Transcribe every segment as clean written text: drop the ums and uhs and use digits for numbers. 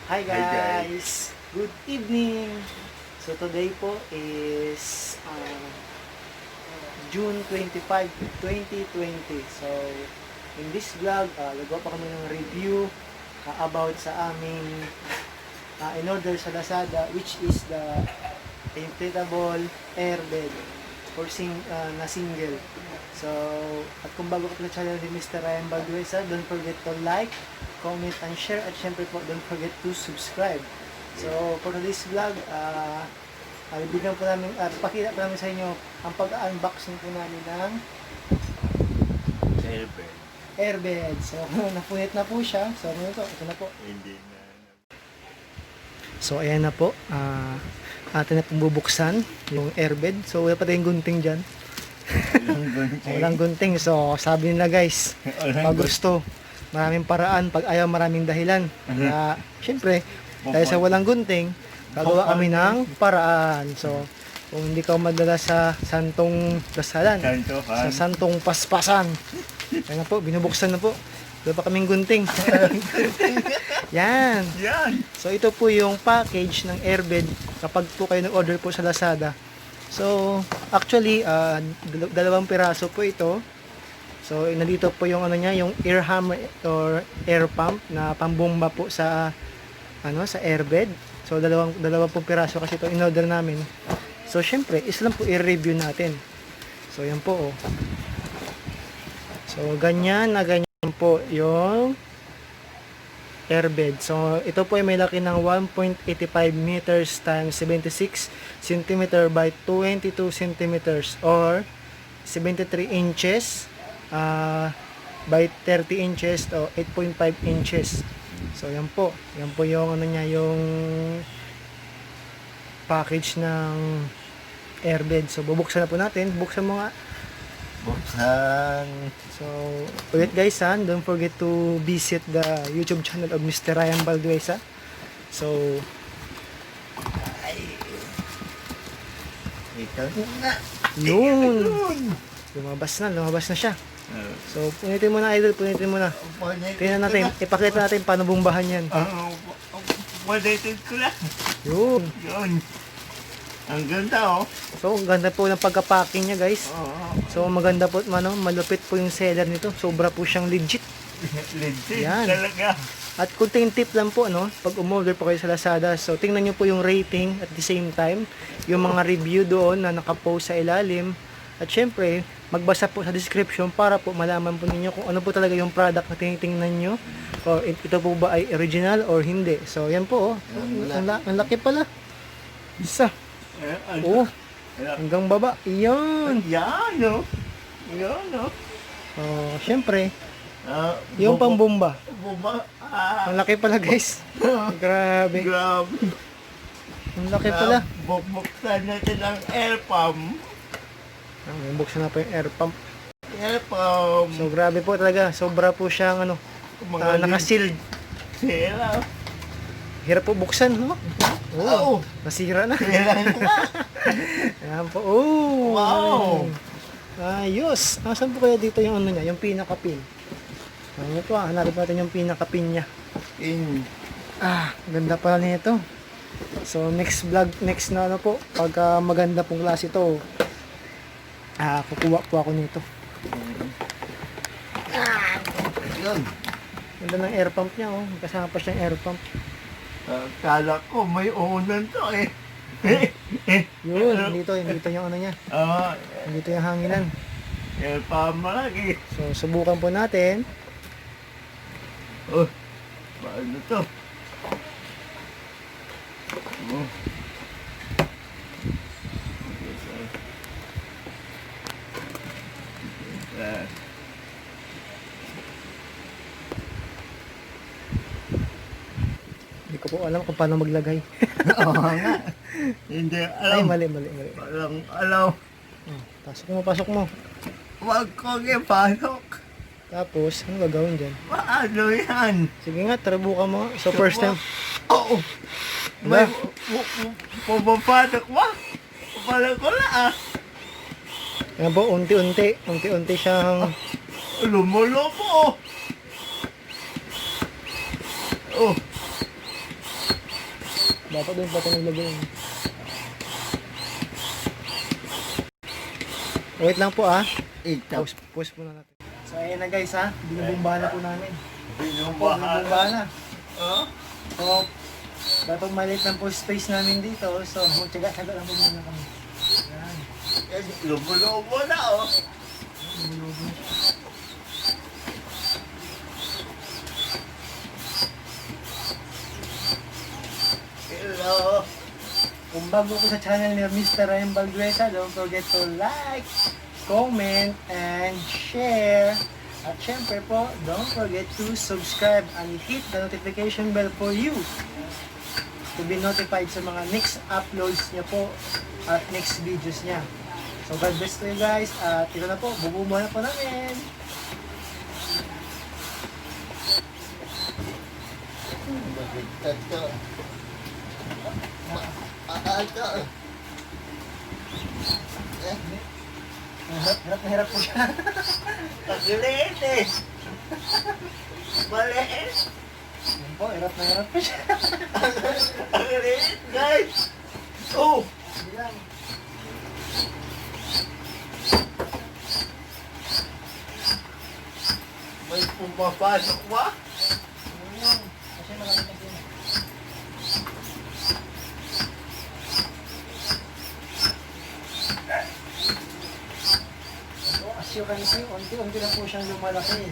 Hi Hi guys. guys! Good evening! So today po is June 25, 2020. So in this vlog, gagawa pa kami ng review about sa aming in-order sa Lazada, which is the inflatable airbed for na single. So, at kung bago ka pa sa channel ni Mr. Ryan Balduesa, don't forget to like, comment, and share. At syempre po, don't forget to subscribe. So, for this vlog, bibigyan po namin, pakita po namin sa inyo ang pag-unboxing po namin ng Airbed. airbed. So, napunit na po siya. So, ano ito na po. Hindi na. So, ayan na po. Atin na pong bubuksan yung airbed. So, wala pa tayong gunting dyan. Walang gunting. So, sabi nila guys, pag gusto, maraming paraan. Pag ayaw, maraming dahilan. Kaya, syempre, dahil sa walang gunting, gagawa kami ng paraan. So, kung hindi ka madala sa santong dasalan, sa santong paspasan, ayan na po, binubuksan na po. Wala pa kaming gunting. Yan. Yan. So, ito po yung package ng airbed kapag po kayo nag-order po sa Lazada. So, actually, dalawang piraso po ito. So, nandito po yung ano niya, yung air hammer or air pump na pambomba po sa sa airbed. So, dalawang po piraso kasi ito in-order namin. So, syempre, isa lang po i-review natin. So, yan po oh. So, ganyan po yung airbed. So, ito po ay may laki ng 1.85 meters times 76 cm by 22 cm or 73 inches by 30 inches o 8.5 inches. So, yan po. Yan po yung ano niya, yung package ng airbed. So, bubuksan na po natin. Buksan mo nga. Buksan. So, ulit guys, don't forget to visit the YouTube channel of Mr. Ryan Balduesa. So, Ito na. yun. Lumabas na siya. So, punitin mo na idol, punitin mo na. Tingnan natin, ipakita natin paano bumbahan yan. Pwede ko lang. Yun. Yun. Ang ganda oh. So, ang ganda po ng pagka-packing niya guys. So, maganda po, malupit po yung seller nito. Sobra po siyang legit. Legit Yan. talaga. At kunting tip lang po, pag umorder po kayo sa Lazada, so tingnan nyo po yung rating at the same time, yung mga review doon na nakapost sa ilalim. At syempre, magbasa po sa description para po malaman po ninyo kung ano po talaga yung product na tinitingnan nyo. Or ito po ba ay original or hindi. So, yan po, ang laki pala. Isa. Oh, hanggang baba. Iyon. Yan oh. Yan oh. Oh, syempre, yung pambomba. Bumba. Ang laki pala guys. Grabe. Grabe. Ang laki pala. Bubuksan natin ang air pump. Buksan na po yung air pump. Air pump. So grabe po talaga. Sobra po siyang naka-sealed. Sira. Hirap po buksan, no? Oo. Nasira na. Sira na. Ayan po. Oh. Wow. Ayos. Saan po kaya dito yung ano niya? Yung pinaka-pin. Ano po, hanapin natin yung pinaka-pin niya. Ganda pala nito. So next vlog, next na ano po, pagka maganda pong klase ito, kukuha po ako nito. Yun. Ganda ng air pump niya, oh. Kasama pa siyang air pump. Kala ko may unan to eh. Yun, dito yung ano niya. Dito yung hanginan. Air pump malaki. So subukan po natin. Oh, paano to? Oh. Hindi ko po alam kung paano maglagay. Oo nga. Hindi Ay, alam. mali. Walang alam. Pasok mo. Huwag kong ipasok. Tapos, ano gagawin dyan? Paano yan? Sige nga, tarabukan mo. So, first time. Oo. May pumapasok mo. Pala ko na Yan po, unti-unti siyang Lumulobo. Oh. Dapat doon pa ito naglagay. Wait lang po Ito. Pause muna natin. So ayan na guys binubumbahan na po namin. Binumbahan. Binubumbahan na. Oh? So, dapat maliit lang po space namin dito. So, tsaga-tsaga lang po muna kami. Ayan. Lubo-lubo na, oh. Lumulobo. Hello. Kung bago po sa channel ni Mr. Ryan Balduesa, don't forget to like, comment, and share. At syempre po, don't forget to subscribe and hit the notification bell for you to be notified sa mga next uploads niya po at next videos niya. So God bless to you guys at ito na po, bubumo na po namin. Bakit ito? Ito. Hirap na hirap po siya. Ang liit eh. Maliit. Yan po, hirap na hirap po siya. Ang liit, guys. Oh. Hindi lang. May pumapasok ba? Ayun. Kasi marami kasi. So, as you can see, unti-unti na po siyang lumalaki.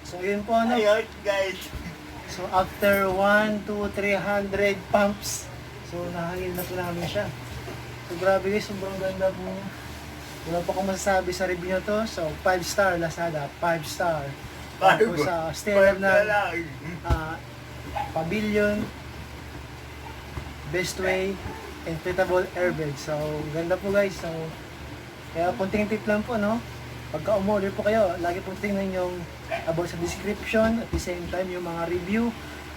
So, yun po Ayun, guys. So after 1, 2, 300 pumps, so nahangil na po namin siya. So grabe guys, sobrang ganda po niya. Wala pa akong masasabi sa review na to. So 5 star Lazada, 5 star. Tapos sa stair Five na na lang. pavilion, best way, inflatable airbag. So ganda po guys. So kaya kunting tip lang po no. Pagka umorder po kayo, lagi po tingnan yung about sa description at the same time yung mga review.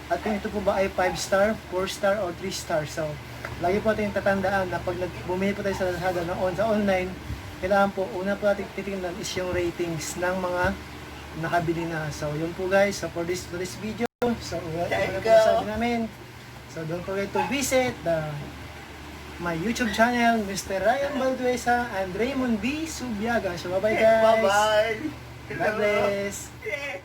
At kung ito po ba ay 5 star, 4 star, o 3 star. So, lagi po natin tatandaan na pag bumili po tayo sa Lazada sa online, kailangan po, una po natin titingnan is yung ratings ng mga nakabili na. So, yun po guys. So, for this video, so, ito na po sabi namin. So, don't forget to visit my YouTube channel, Mr. Ryan Balduesa and Raymond B. Subiaga. So, bye-bye guys. Bye-bye. God bless. Yeah.